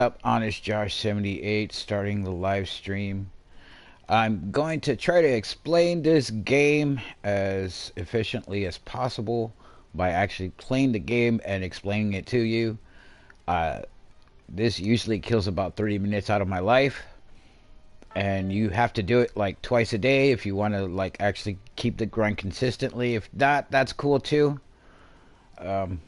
Up, Honest Josh 78, starting the live stream. I'm going to try to explain this game as efficiently as possible by actually playing the game and explaining it to you. Uh, this usually kills about 30 minutes out of my life, and you have to do it like twice a day if you want to like actually keep the grind consistently. If not, that's cool too. Um,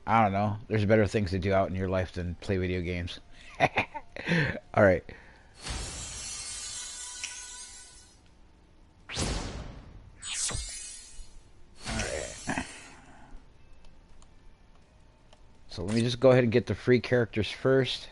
I don't know. There's better things to do out in your life than play video games. All right. So let me just go ahead and get the free characters first.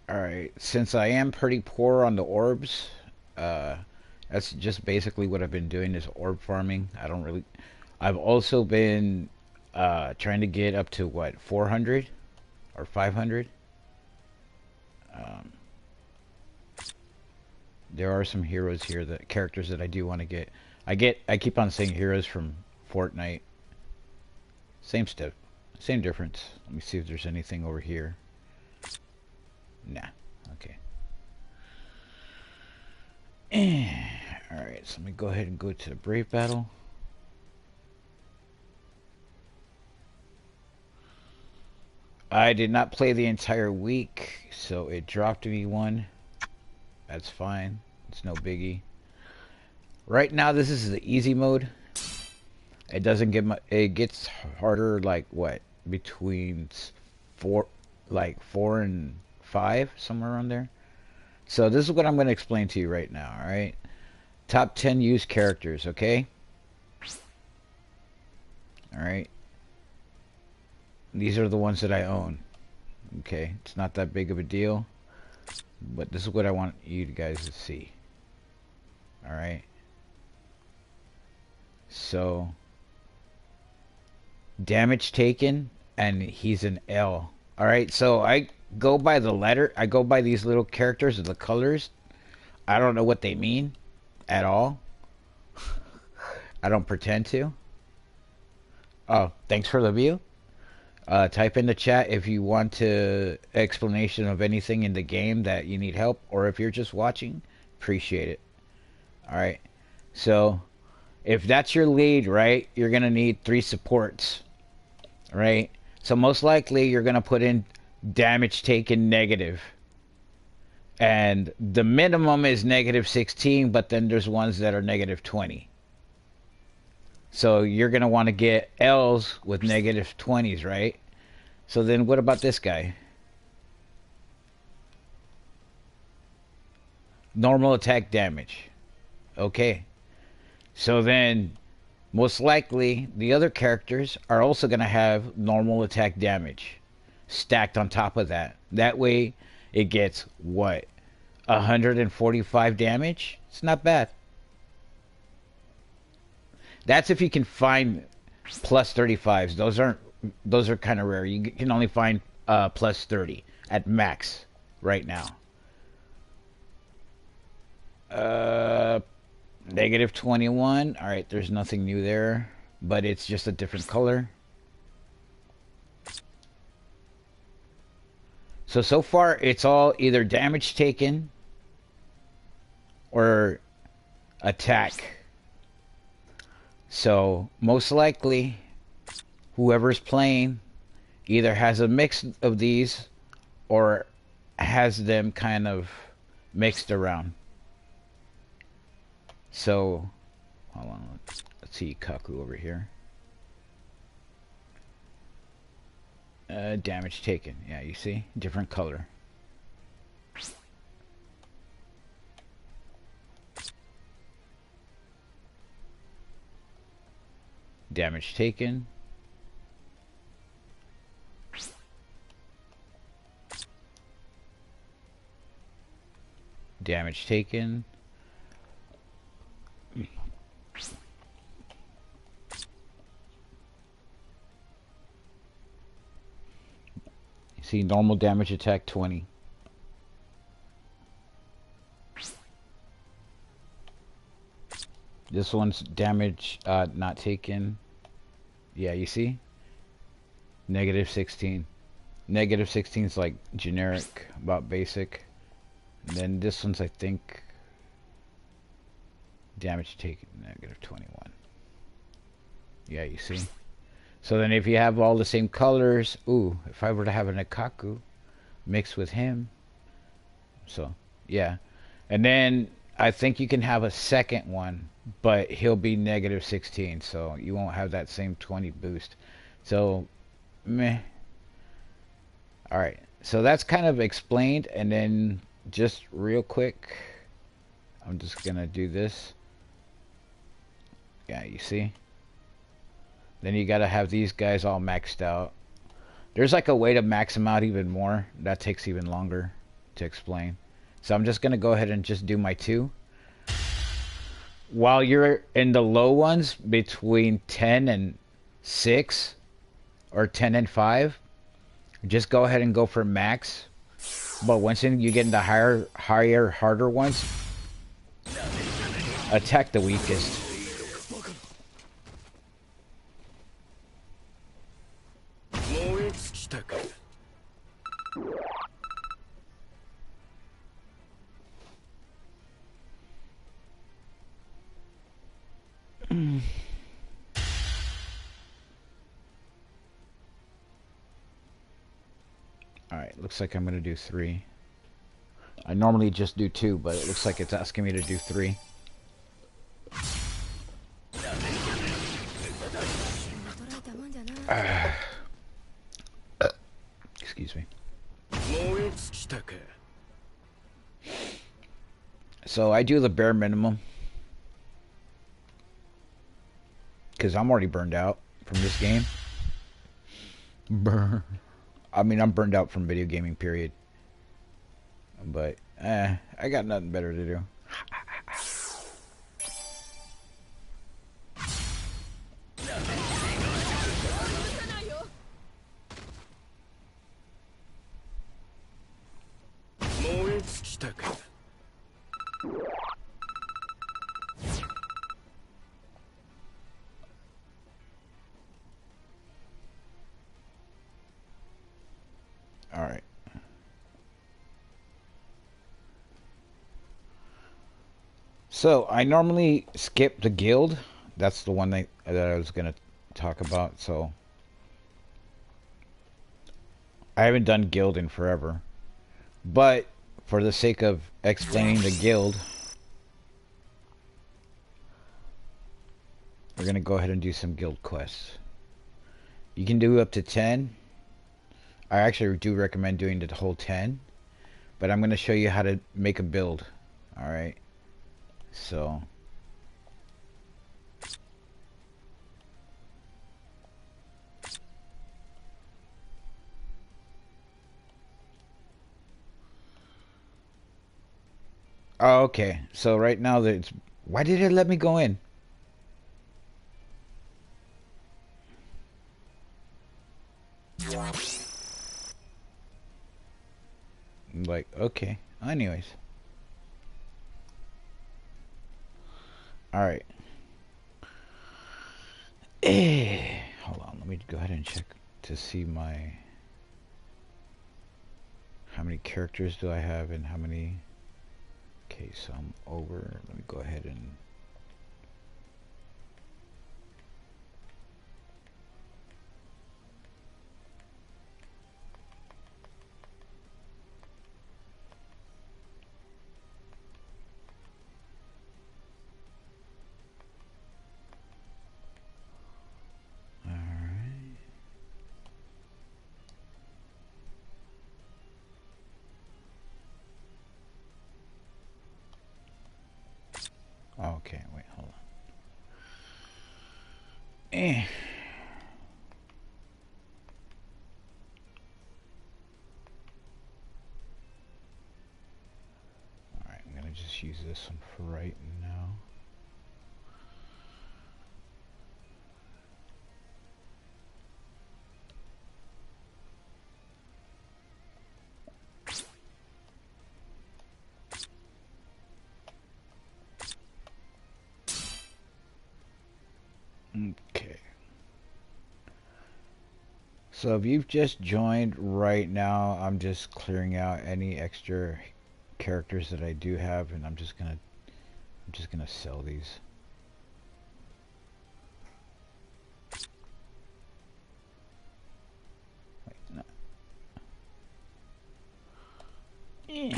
Alright, since I am pretty poor on the orbs, uh, that's just basically what I've been doing is orb farming. I've also been trying to get up to what, 400 or 500? Um, there are some heroes here, characters that I do want to get. I keep on saying heroes from Fortnite. Same stuff, same difference. Let me see if there's anything over here. Nah. Okay. Alright, so let me go ahead and go to the Brave Battle. I did not play the entire week, so it dropped me one. That's fine. It's no biggie. Right now, this is the easy mode. It doesn't get much. It gets harder, like what, between four, like 4 and 5, somewhere around there. So this is what I'm going to explain to you right now. All right, top 10 used characters. Okay. All right. These are the ones that I own. Okay, it's not that big of a deal, but this is what I want you guys to see. All right. So damage taken, and he's an L. All right, so I go by the letter. I go by these little characters and the colors. I don't know what they mean at all. I don't pretend to. Oh, thanks for the view. Type in the chat if you want to explanation of anything in the game that you need help, or if you're just watching. Appreciate it. All right. So if that's your lead, right, you're gonna need 3 supports, right? So most likely you're gonna put in damage taken negative, and the minimum is -16, but then there's ones that are -20. So you're gonna want to get L's with -20s, right? So then what about this guy? Normal attack damage. Okay. So then most likely the other characters are also going to have normal attack damage stacked on top of that. That way it gets what? 145 damage? It's not bad. That's if you can find plus 35s. Those are kind of rare. You can only find plus 30 at max right now. Uh -21. All right, there's nothing new there, but it's just a different color. So far it's all either damage taken or attack. So most likely whoever's playing either has a mix of these or has them kind of mixed around. So hold on, let's see Kaku over here. Damage taken. Yeah, you see? Different color. Damage taken. Damage taken. See, normal damage attack 20. This one's damage not taken. Yeah, you see? Negative 16. Negative 16 is like generic, about basic. And then this one's, I think, damage taken, negative 21. Yeah, you see? So then if you have all the same colors, ooh, if I were to have a Nakaku mixed with him, so, yeah. And then I think you can have a second one, but he'll be negative 16, so you won't have that same 20 boost. So, meh. Alright, so that's kind of explained, and then just real quick, I'm just gonna do this. Yeah, you see? Then you gotta have these guys all maxed out. There's like a way to max them out even more. That takes even longer to explain. So I'm just gonna go ahead and just do my 2. While you're in the low ones, between 10 and 6, or 10 and 5, just go ahead and go for max. But once you get into higher, harder ones, attack the weakest. Alright, looks like I'm gonna do 3. I normally just do 2, but it looks like it's asking me to do 3. Excuse me. So I do the bare minimum, because I'm already burned out from this game. I mean, I'm burned out from video gaming, period. But, I got nothing better to do. Alright. So, I normally skip the guild. That's the one that I was going to talk about, so... I haven't done guild in forever. But, for the sake of explaining the guild, we're going to go ahead and do some guild quests. You can do up to 10. I actually do recommend doing the whole 10. But I'm going to show you how to make a build. Alright. So... Oh, okay. So right now that it's... Why did it let me go in? Like, okay. Anyways. Alright. Hold on. Let me go ahead and check to see my... How many characters do I have and how many... Okay, so I'm over. Let me go ahead and... Okay, wait, hold on. Alright, I'm gonna just use this one for right now. Okay. So if you've just joined right now, I'm just clearing out any extra characters that I do have, and I'm just gonna sell these. Wait, no. Eh.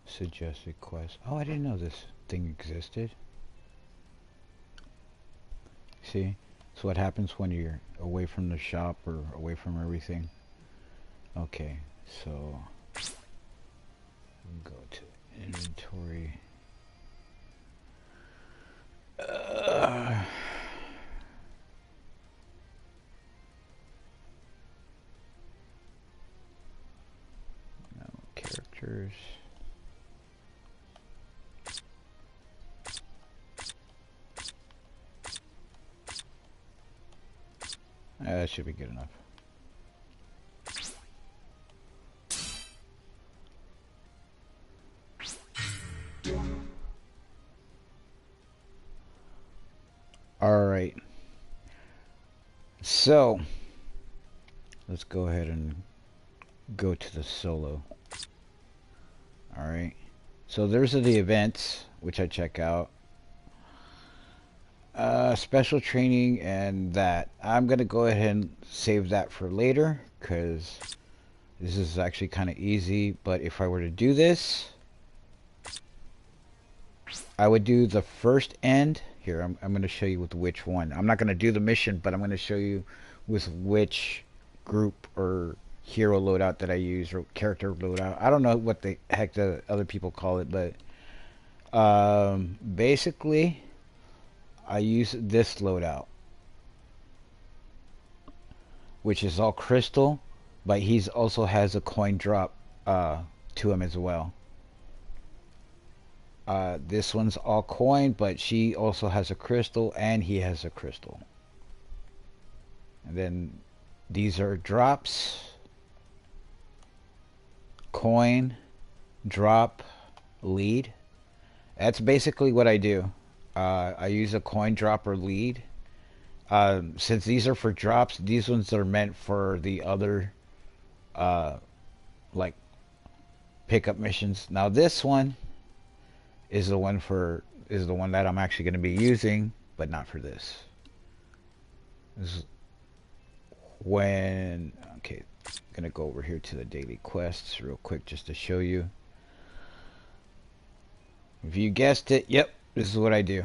Suggest request. Oh, I didn't know this thing existed. See? It's what happens when you're away from the shop or away from everything. Okay, so go to inventory. Uh, no characters. That should be good enough. Alright. So, let's go ahead and go to the solo. Alright. So there's the events, which I check out. Special training and that. I'm going to go ahead and save that for later, because this is actually kind of easy. But if I were to do this, I would do the first end. Here, I'm going to show you with which one. I'm not going to do the mission, but I'm going to show you with which group or hero loadout that I use, or character loadout. I don't know what the heck the other people call it, but basically I use this loadout, which is all crystal, but he's also has a coin drop to him as well. This one's all coin, but she also has a crystal, and he has a crystal. And then these are drops, coin, drop, lead. That's basically what I do. I use a coin, drop, or lead. Since these are for drops, these ones are meant for the other, like, pickup missions. Now this one is the one that I'm actually going to be using, but not for this. This is when, okay, I'm going to go over here to the daily quests real quick just to show you. If you guessed it, yep, this is what I do.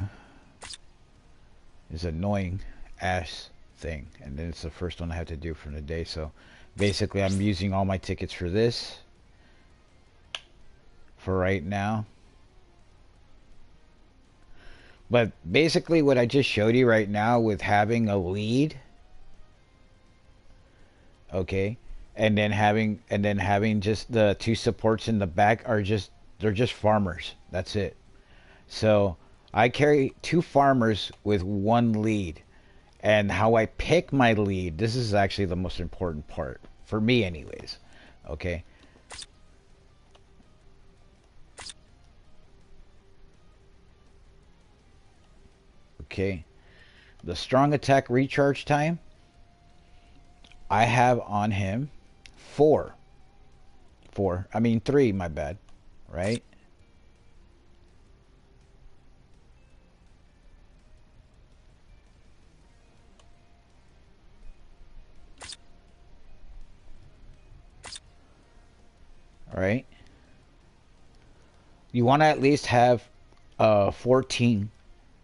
It's annoying ass thing, and then it's the first one I have to do for the day. So basically I'm using all my tickets for this for right now. But basically what I just showed you right now with having a lead, okay, and then having just the two supports in the back are they're just farmers. That's it. So I carry two farmers with one lead. And how I pick my lead, this is actually the most important part for me anyways. Okay. Okay. The strong attack recharge time, I have on him 4. 4. I mean 3, my bad. Right? Right? You want to at least have 14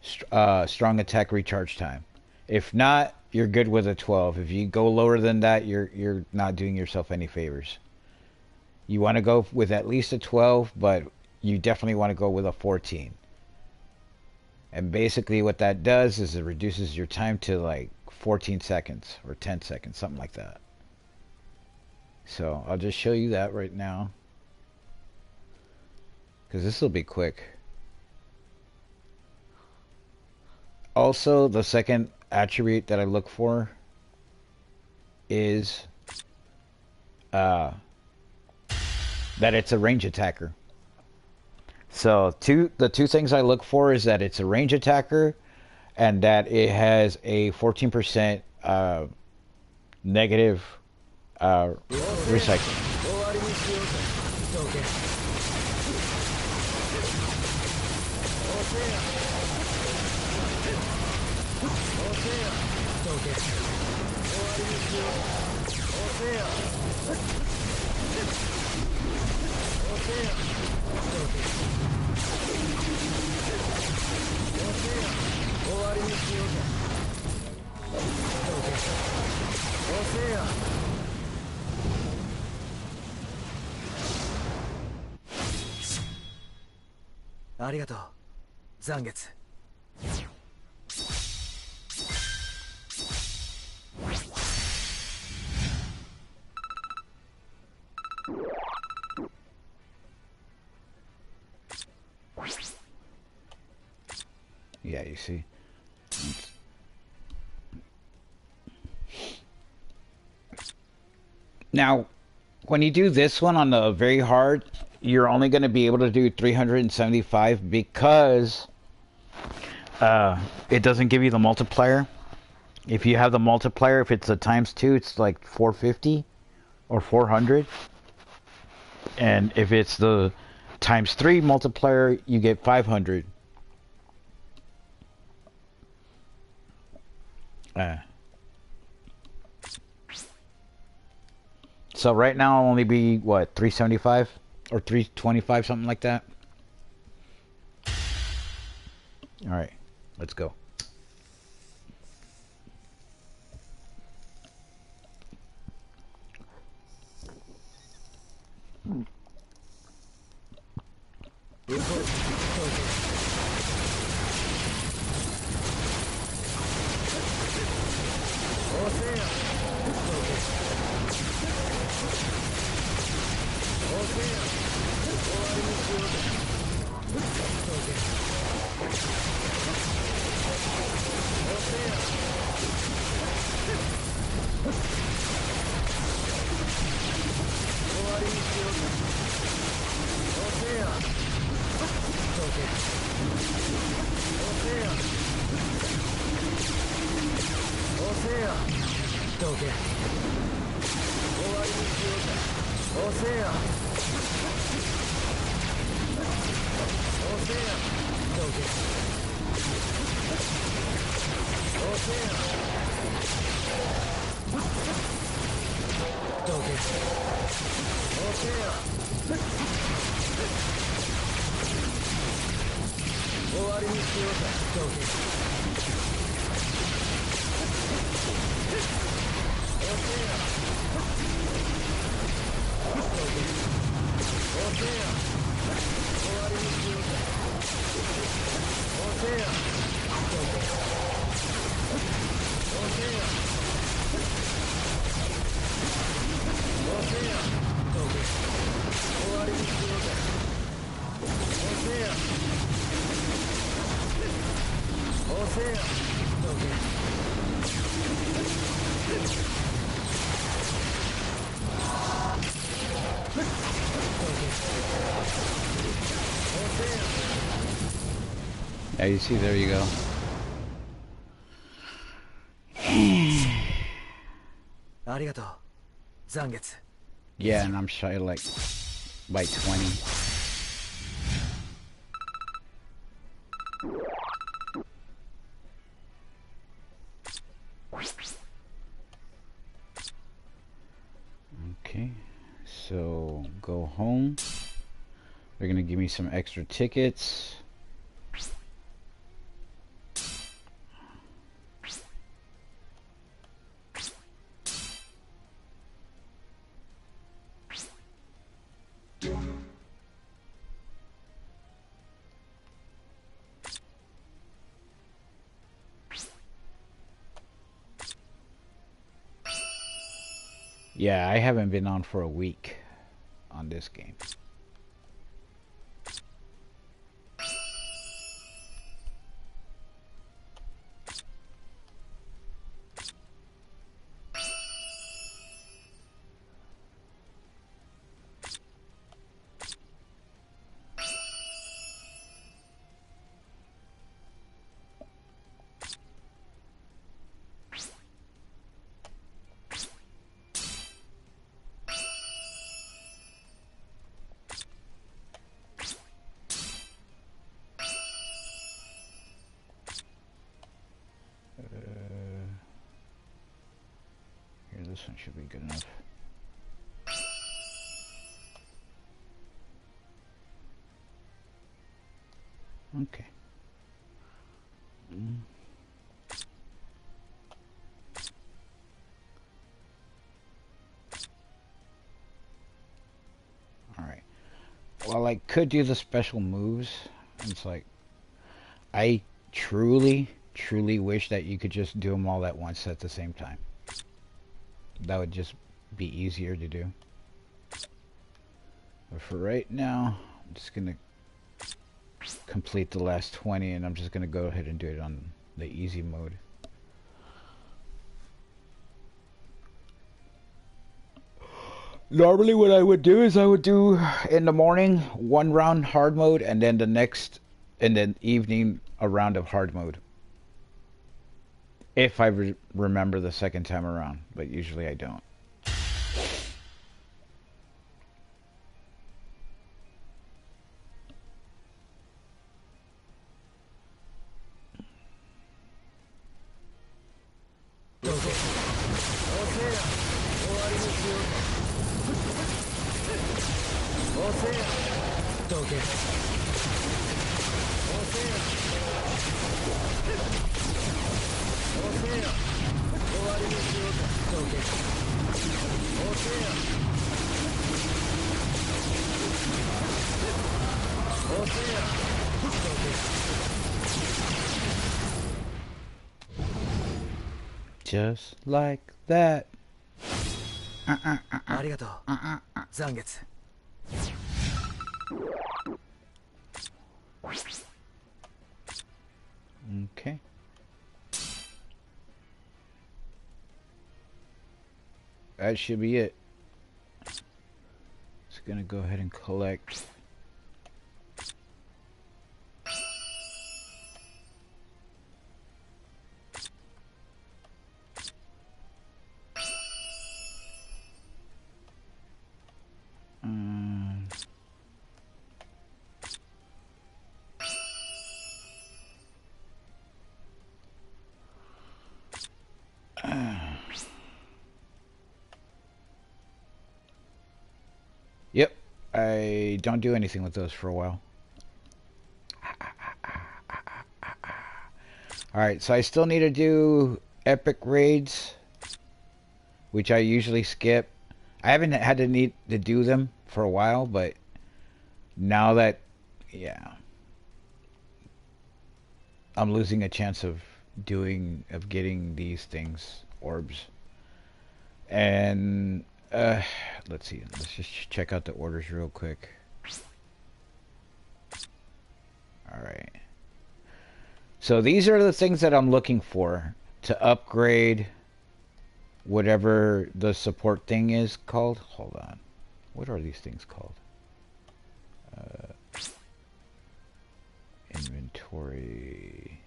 strong attack recharge time. If not, you're good with a 12. If you go lower than that, you're not doing yourself any favors. You want to go with at least a 12, but you definitely want to go with a 14. And basically what that does is it reduces your time to like 14 seconds or 10 seconds, something like that. So I'll just show you that right now, because this will be quick. Also, the second attribute that I look for is uh, that it's a range attacker. So the two things I look for is that it's a range attacker and that it has a 14% negative recycling. Yeah, you see. Now, when you do this one on the very hard, you're only going to be able to do 375 because it doesn't give you the multiplier. If you have the multiplier, if it's a ×2, it's like 450 or 400. And if it's the ×3 multiplier, you get 500. So right now I'll only be, what, 375 or 325, something like that. All right, let's go. Yeah, you see, there you go. Yeah, and I'm shy like by 20. Okay, so go home. They're gonna give me some extra tickets. Yeah, I haven't been on for a week on this game. this one should be good enough. Okay. Alright. Well, I could do the special moves. It's like, I truly wish that you could just do them all at once at the same time. That would just be easier to do. But for right now, I'm just going to complete the last 20, and I'm just going to go ahead and do it on the easy mode. Normally what I would do is I would do in the morning 1 round hard mode, and then the next in the evening a round of hard mode. If I remember the second time around, but usually I don't. Just like that. Okay. That should be it. Just gonna go ahead and collect. Yep, I don't do anything with those for a while. Alright, so I still need to do epic raids, which I usually skip. I haven't had to need to do them for a while, but now that, yeah, I'm losing a chance of getting these things, orbs. And let's see, let's just check out the orders real quick. Alright. So these are the things that I'm looking for to upgrade whatever the support thing is called. Hold on. What are these things called? Inventory.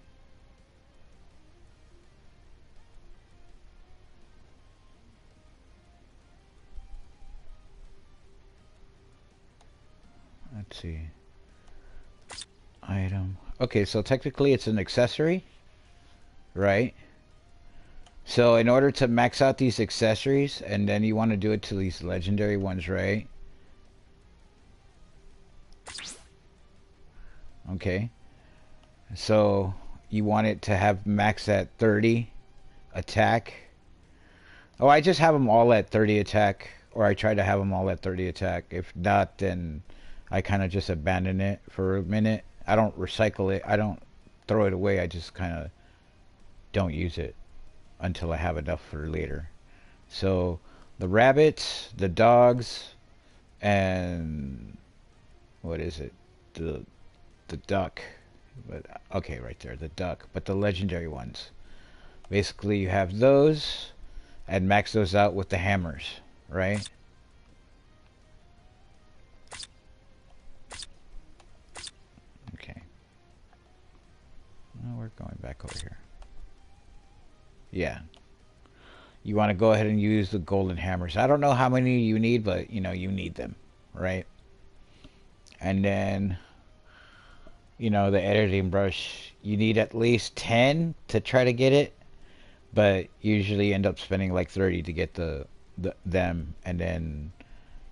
Let's see. Item. Okay, so technically it's an accessory, right? So in order to max out these accessories, and then you want to do it to these legendary ones, right? Okay. So you want it to have max at 30 attack. Oh, I just have them all at 30 attack, or I try to have them all at 30 attack. If not, then I kind of just abandon it for a minute. I don't recycle it. I don't throw it away. I just kind of don't use it until I have enough for later. So the rabbits, the dogs, and what is it? The duck. But okay, right there, the duck. But the legendary ones. Basically, you have those and max those out with the hammers, right? Oh, we're going back over here. Yeah. You want to go ahead and use the golden hammers. I don't know how many you need, but, you know, you need them, right? And then, you know, the editing brush. You need at least 10 to try to get it. but usually end up spending like 30 to get them, and then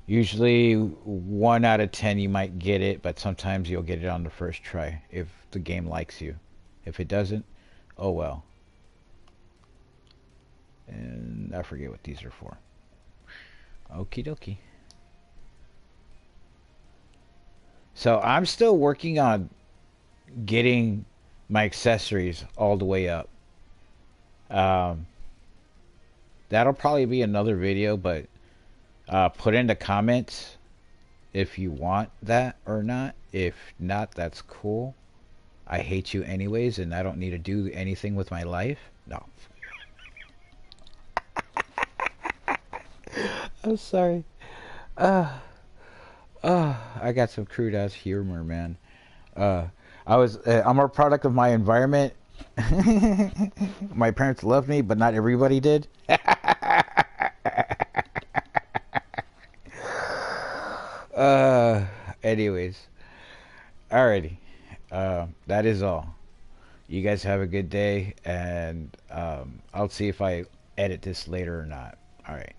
usually 1 out of 10 you might get it, but sometimes you'll get it on the first try if the game likes you. If it doesn't, oh well. And I forget what these are for. Okie dokie. So I'm still working on getting my accessories all the way up. Um, that'll probably be another video, but put in the comments if you want that or not. If not, that's cool. I hate you anyways, and I don't need to do anything with my life. No. I'm sorry. Uh, I got some crude ass humor, man. Uh, I'm a product of my environment. My parents loved me, but not everybody did. uh, anyways, alrighty. That is all. You guys have a good day, and I'll see if I edit this later or not. All right.